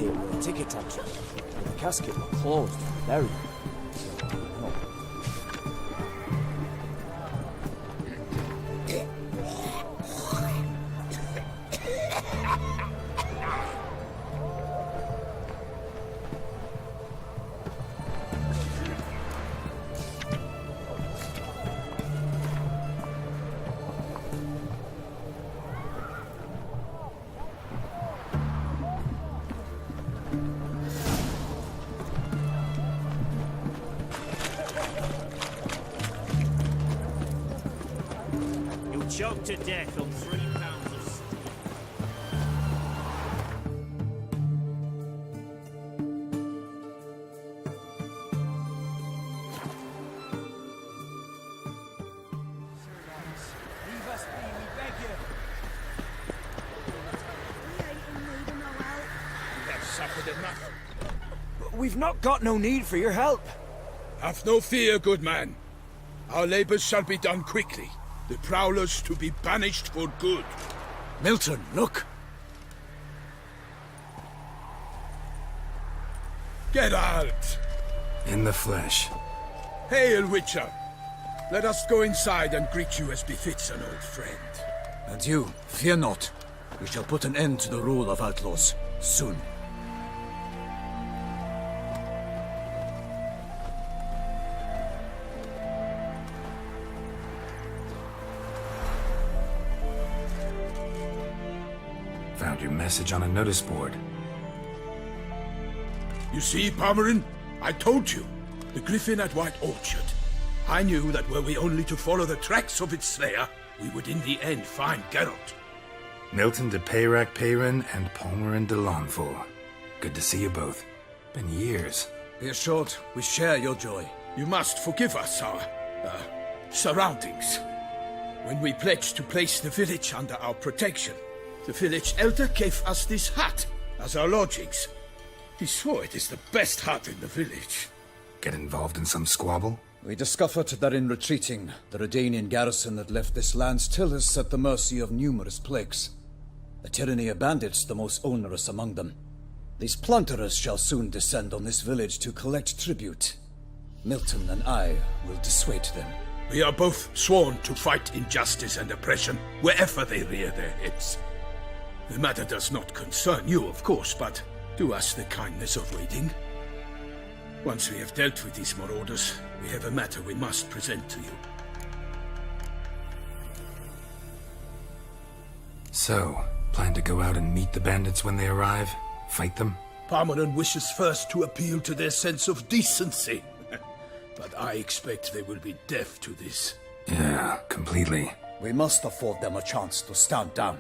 with a ticket entry. The casket was closed and buried. No. Choked to death on 3 pounds of steak. Leave us be, we beg you. We ain't in need of no help. We have suffered enough. We've not got no need for your help. Have no fear, good man. Our labours shall be done quickly. The prowlers to be banished for good. Milton, look! Get out! In the flesh. Hail, Witcher! Let us go inside and greet you as befits an old friend. And you, fear not. We shall put an end to the rule of outlaws, soon. Found your message on a notice board. You see, Palmerin? I told you. The griffin at White Orchard. I knew that were we only to follow the tracks of its slayer, we would in the end find Geralt. Milton de Peyrac Peyrin and Palmerin de Lawnful. Good to see you both. Been years. Be assured, we share your joy. You must forgive us our, surroundings. When we pledged to place the village under our protection, the village elder gave us this hut as our lodgings. He swore it is the best hut in the village. Get involved in some squabble? We discovered that in retreating, the Redanian garrison that left this land still is at the mercy of numerous plagues. A tyranny of bandits the most onerous among them. These plunderers shall soon descend on this village to collect tribute. Milton and I will dissuade them. We are both sworn to fight injustice and oppression wherever they rear their heads. The matter does not concern you, of course, but do us the kindness of waiting. Once we have dealt with these marauders, we have a matter we must present to you. So, plan to go out and meet the bandits when they arrive? Fight them? Palmerin wishes first to appeal to their sense of decency. But I expect they will be deaf to this. Yeah, completely. We must afford them a chance to stand down.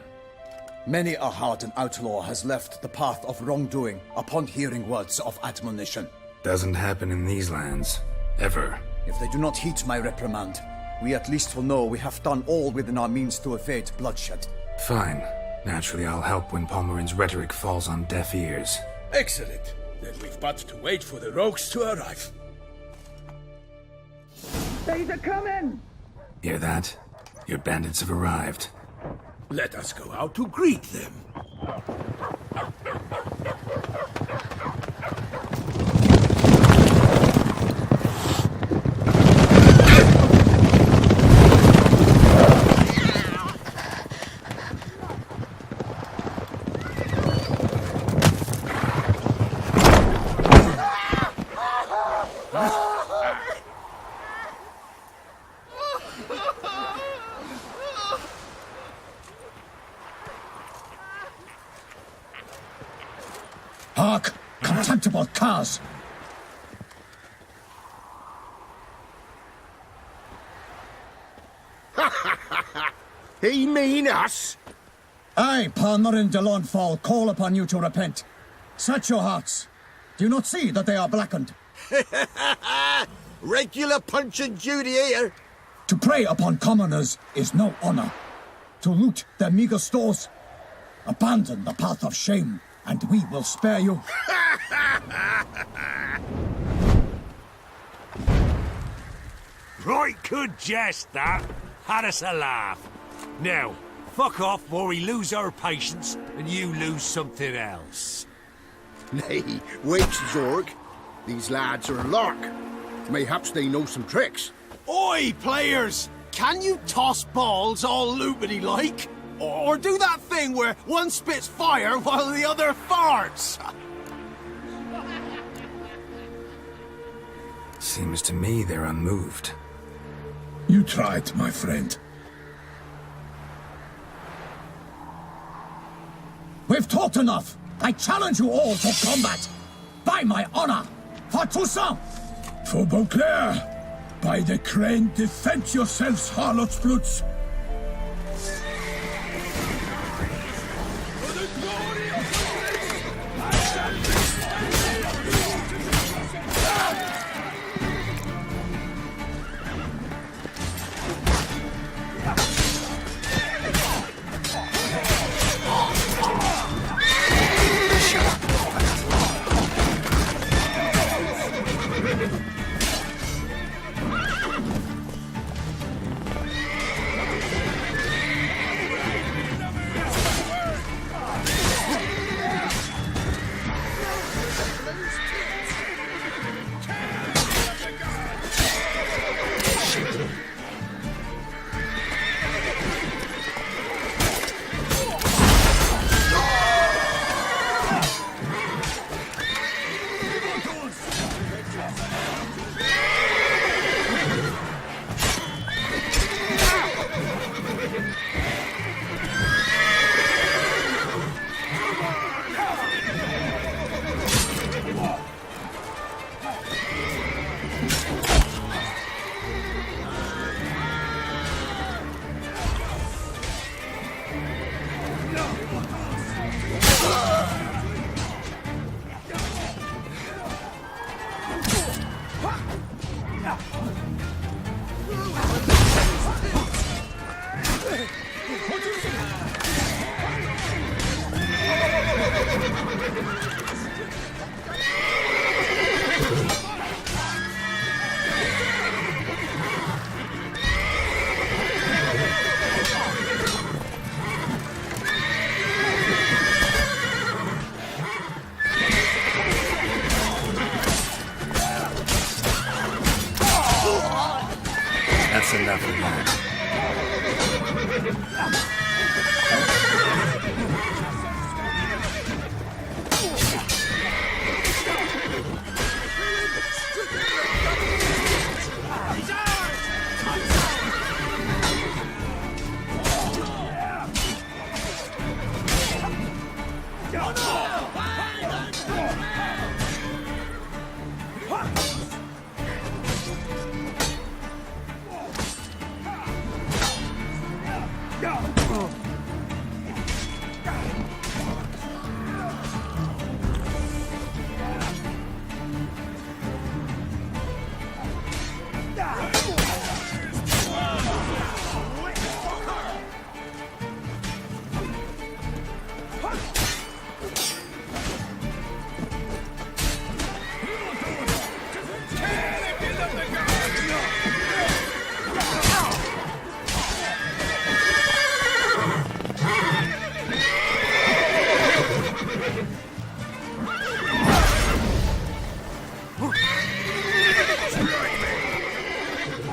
Many a hardened outlaw has left the path of wrongdoing upon hearing words of admonition. Doesn't happen in these lands. Ever. If they do not heed my reprimand, we at least will know we have done all within our means to evade bloodshed. Fine. Naturally, I'll help when Palmerin's rhetoric falls on deaf ears. Excellent. Then we've but to wait for the rogues to arrive. They's a coming! Hear that? Your bandits have arrived. Let us go out to greet them. Hark! Contemptible curs! He mean us? I, Palmerin de Lawnfall, call upon you to repent. Set your hearts. Do you not see that they are blackened? Regular punch and Judy here. To prey upon commoners is no honor. To loot their meager stores, abandon the path of shame, and we will spare you. Right good jest, that. Had us a laugh. Now, fuck off or we lose our patience and you lose something else. Nay, wait, Zorg. These lads are lark. Mayhaps they know some tricks. Oi, players! Can you toss balls all loopity-like? Or do that thing where one spits fire while the other farts? Seems to me they're unmoved. You tried, my friend. We've talked enough. I challenge you all to combat. By my honor. For Toussaint. For Beauclair. By the crane, defend yourselves, harlots bloods. That's enough of that.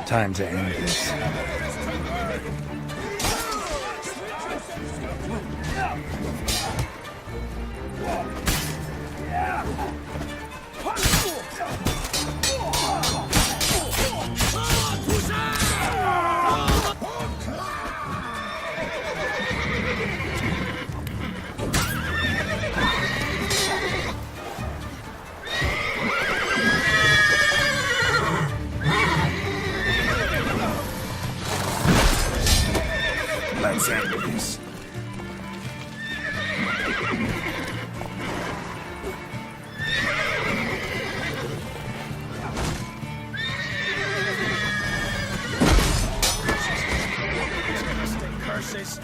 Time to end this. Let's end this. Curses.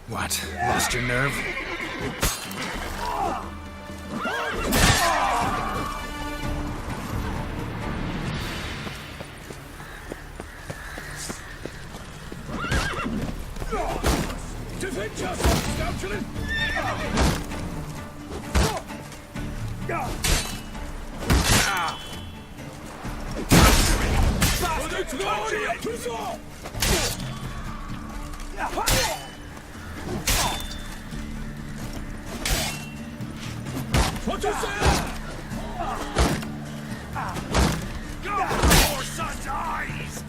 What? Lost your nerve? Defend yourself, scoundrel! What you say? Your son's eyes!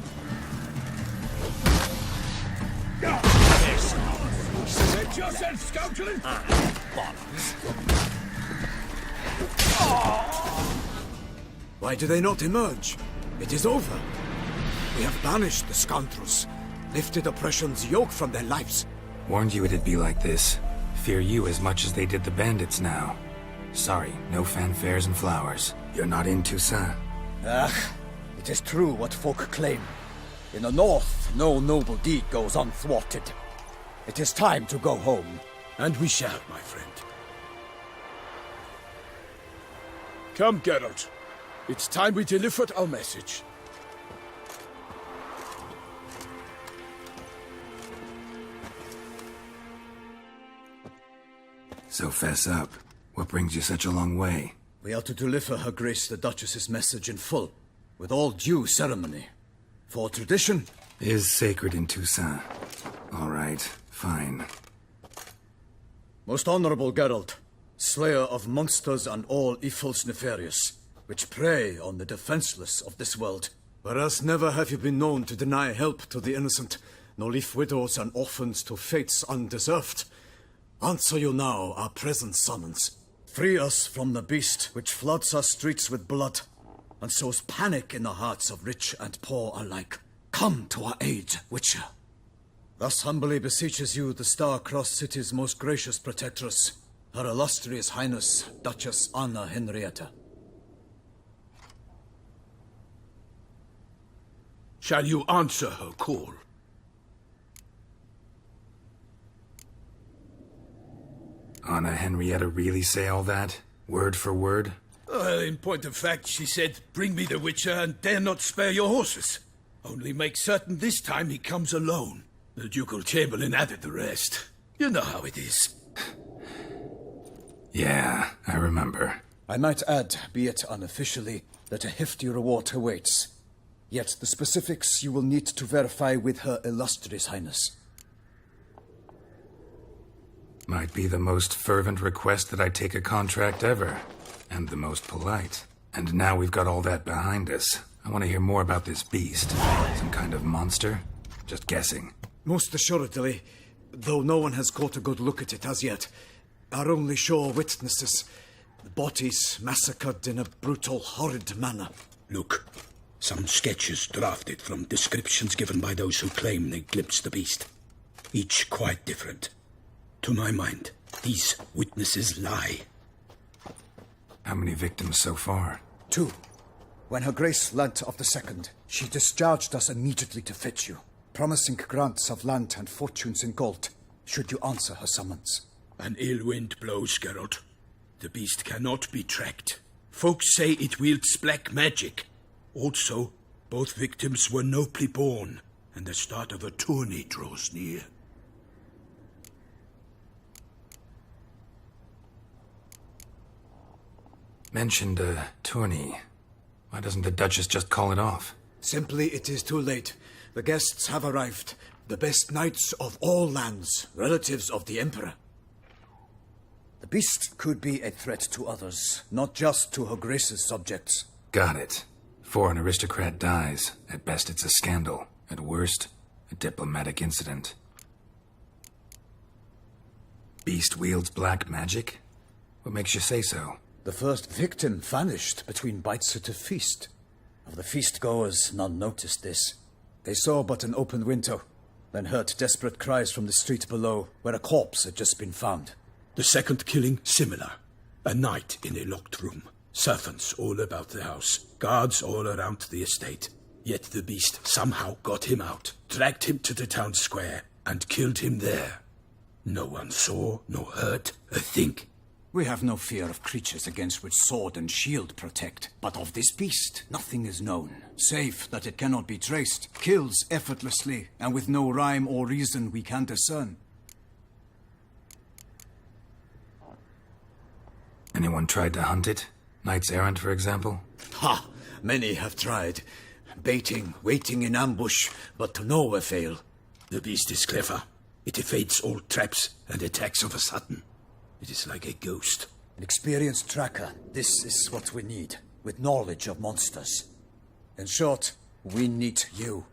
Defend yourself, scoundrel! Why do they not emerge? It is over. We have banished the scoundrels, lifted oppression's yoke from their lives. Warned you it'd be like this. Fear you as much as they did the bandits now. Sorry, no fanfares and flowers. You're not in Toussaint. It is true what folk claim. In the north, no noble deed goes unthwarted. It is time to go home. And we shall, my friend. Come, Geralt. It's time we delivered our message. So fess up. What brings you such a long way? We are to deliver Her Grace the Duchess's message in full, with all due ceremony. For tradition Is sacred in Toussaint. All right, fine. Most honorable Geralt, slayer of monsters and all evils nefarious, which prey on the defenseless of this world. Whereas never have you been known to deny help to the innocent, nor leave widows and orphans to fates undeserved. Answer you now our present summons. Free us from the beast which floods our streets with blood, and sows panic in the hearts of rich and poor alike. Come to our aid, Witcher. Thus humbly beseeches you the Star-Crossed City's most gracious protectress, Her Illustrious Highness, Duchess Anna Henrietta. Shall you answer her call? Anna Henrietta really say all that? Word for word? In point of fact, she said, bring me the Witcher and dare not spare your horses. Only make certain this time he comes alone. The Ducal Chamberlain added the rest. You know how it is. Yeah, I remember. I might add, be it unofficially, that a hefty reward awaits. Yet the specifics you will need to verify with Her Illustrious Highness. Might be the most fervent request that I take a contract ever. And the most polite. And now we've got all that behind us. I want to hear more about this beast. Some kind of monster? Just guessing. Most assuredly, though no one has caught a good look at it as yet. Our only sure witnesses. The bodies massacred in a brutal, horrid manner. Look, some sketches drafted from descriptions given by those who claim they glimpsed the beast. Each quite different. To my mind, these witnesses lie. How many victims so far? 2. When Her Grace learnt of the second, she discharged us immediately to fetch you, promising grants of land and fortunes in gold, should you answer her summons. An ill wind blows, Geralt. The beast cannot be tracked. Folks say it wields black magic. Also, both victims were nobly born, and the start of a tourney draws near. Mentioned a tourney. Why doesn't the Duchess just call it off? Simply, it is too late. The guests have arrived. The best knights of all lands, relatives of the Emperor. The beast could be a threat to others, not just to Her Grace's subjects. Got it. Before an aristocrat dies, at best it's a scandal. At worst, a diplomatic incident. Beast wields black magic? What makes you say so? The first victim vanished between bites at a feast. Of the feast-goers, none noticed this. They saw but an open window, then heard desperate cries from the street below, where a corpse had just been found. The second killing, similar. A night in a locked room. Servants all about the house. Guards all around the estate. Yet the beast somehow got him out, dragged him to the town square, and killed him there. No one saw, nor heard a thing. We have no fear of creatures against which sword and shield protect. But of this beast, nothing is known, save that it cannot be traced, kills effortlessly, and with no rhyme or reason we can discern. Anyone tried to hunt it? Knights errant, for example? Ha! Many have tried. Baiting, waiting in ambush, but to no avail. The beast is clever. It evades all traps and attacks of a sudden. It is like a ghost. An experienced tracker. This is what we need, with knowledge of monsters. In short, we need you.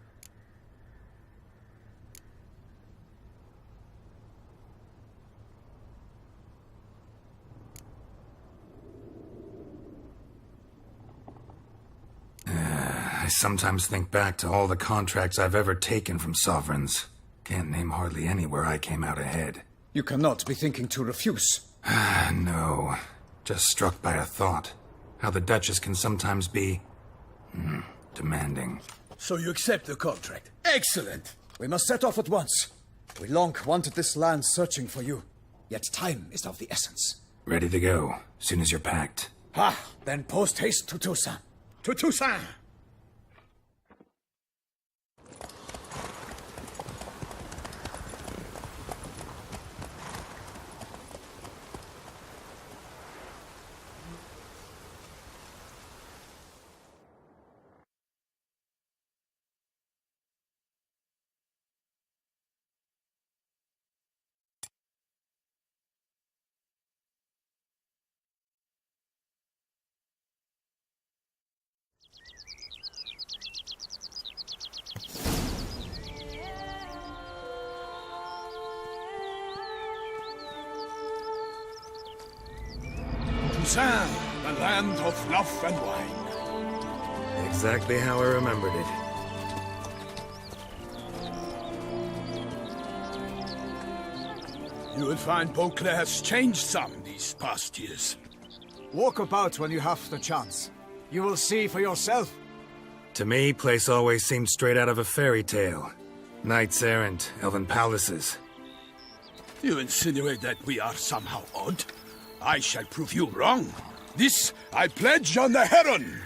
I sometimes think back to all the contracts I've ever taken from sovereigns. Can't name hardly any where I came out ahead. You cannot be thinking to refuse. No. Just struck by a thought. How the Duchess can sometimes be... demanding. So you accept the contract. Excellent! We must set off at once. We long wanted this land searching for you. Yet time is of the essence. Ready to go, soon as you're packed. Ah, then post haste to Toussaint. To Toussaint! Toussaint, the land of love and wine. Exactly how I remembered it. You will find Beauclair's changed some these past years. Walk about when you have the chance. You will see for yourself. To me, place always seemed straight out of a fairy tale. Knights errant, elven palaces. You insinuate that we are somehow odd? I shall prove you wrong. This I pledge on the Heron!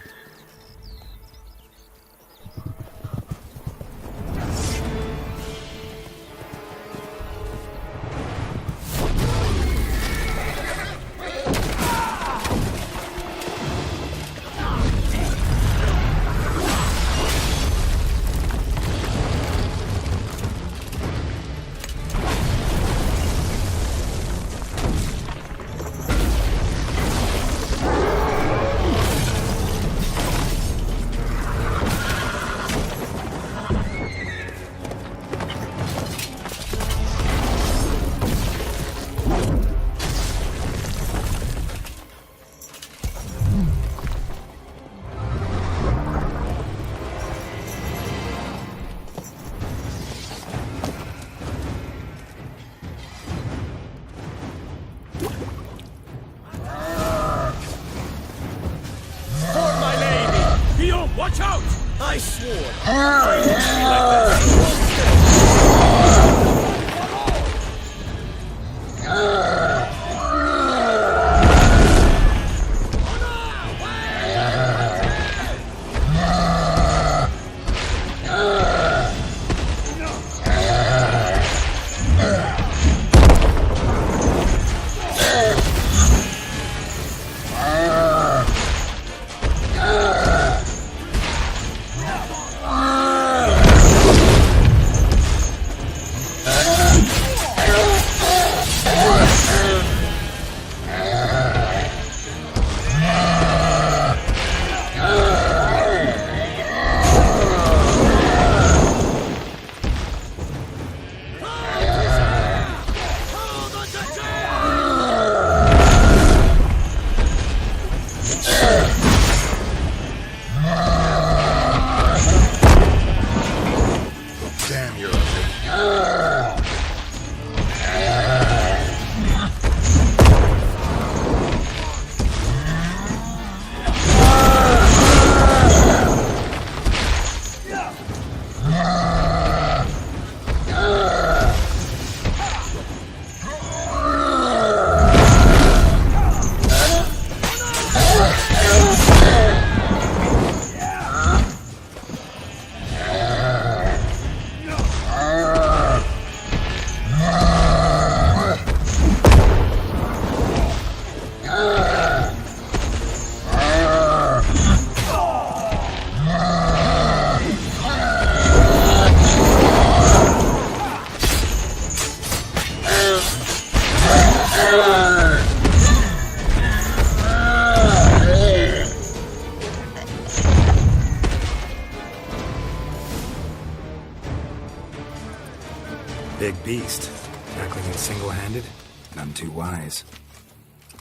big beast. Tackling it single-handed? None too wise.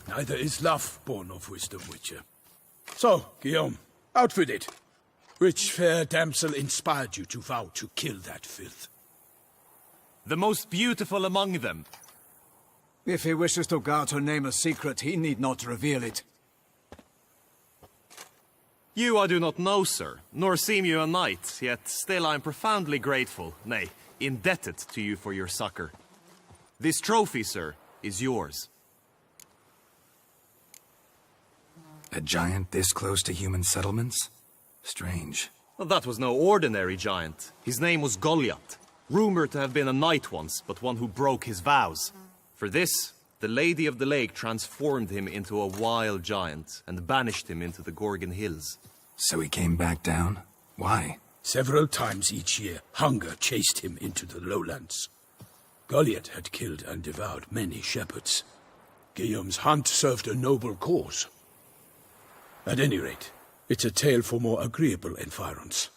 Neither is love born of wisdom, Witcher. So, Guillaume, out with it. Which fair damsel inspired you to vow to kill that filth? The most beautiful among them. If he wishes to guard her name a secret, he need not reveal it. You I do not know, sir, nor seem you a knight, yet still I am profoundly grateful, nay, indebted to you for your succor. This trophy, sir, is yours. A giant this close to human settlements? Strange. Well, that was no ordinary giant. His name was Goliath, rumored to have been a knight once, but one who broke his vows. For this, the Lady of the Lake transformed him into a wild giant and banished him into the Gorgon Hills. So he came back down? Why? Several times each year, hunger chased him into the lowlands. Goliath had killed and devoured many shepherds. Guillaume's hunt served a noble cause. At any rate, it's a tale for more agreeable environs.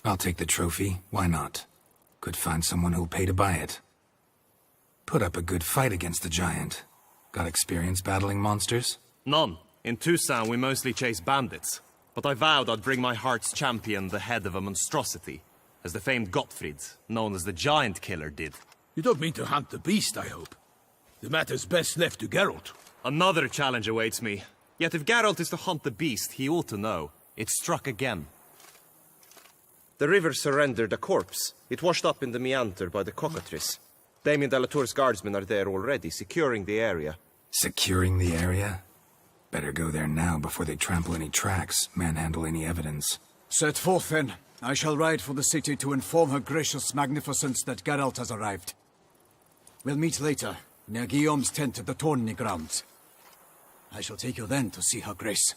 I'll take the trophy. Why not? Could find someone who'll pay to buy it. Put up a good fight against the giant. Got experience battling monsters? None. In Toussaint we mostly chase bandits. But I vowed I'd bring my heart's champion the head of a monstrosity, as the famed Gottfried, known as the Giant Killer, did. You don't mean to hunt the beast, I hope. The matter's best left to Geralt. Another challenge awaits me. Yet if Geralt is to hunt the beast, he ought to know. It struck again. The river surrendered a corpse. It washed up in the meander by the cockatrice. Damien de la Tour's guardsmen are there already, securing the area. Securing the area? Better go there now before they trample any tracks, manhandle any evidence. Set forth, then. I shall ride for the city to inform her gracious magnificence that Geralt has arrived. We'll meet later, near Guillaume's tent at the Tourney grounds. I shall take you then to see her grace.